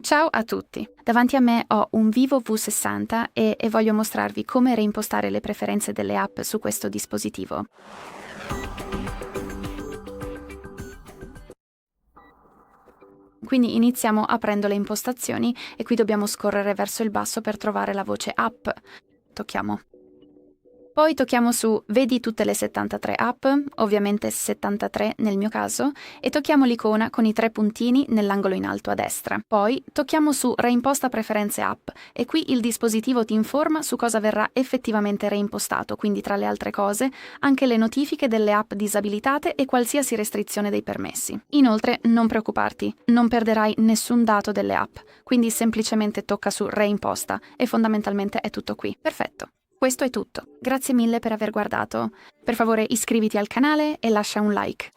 Ciao a tutti! Davanti a me ho un Vivo V60 e voglio mostrarvi come reimpostare le preferenze delle app su questo dispositivo. Quindi iniziamo aprendo le impostazioni e qui dobbiamo scorrere verso il basso per trovare la voce app. Tocchiamo. Poi tocchiamo su Vedi tutte le 73 app, ovviamente 73 nel mio caso, e tocchiamo l'icona con i 3 puntini nell'angolo in alto a destra. Poi tocchiamo su Reimposta preferenze app e qui il dispositivo ti informa su cosa verrà effettivamente reimpostato, quindi tra le altre cose anche le notifiche delle app disabilitate e qualsiasi restrizione dei permessi. Inoltre non preoccuparti, non perderai nessun dato delle app, quindi semplicemente tocca su Reimposta e fondamentalmente è tutto qui. Perfetto. Questo è tutto. Grazie mille per aver guardato. Per favore iscriviti al canale e lascia un like.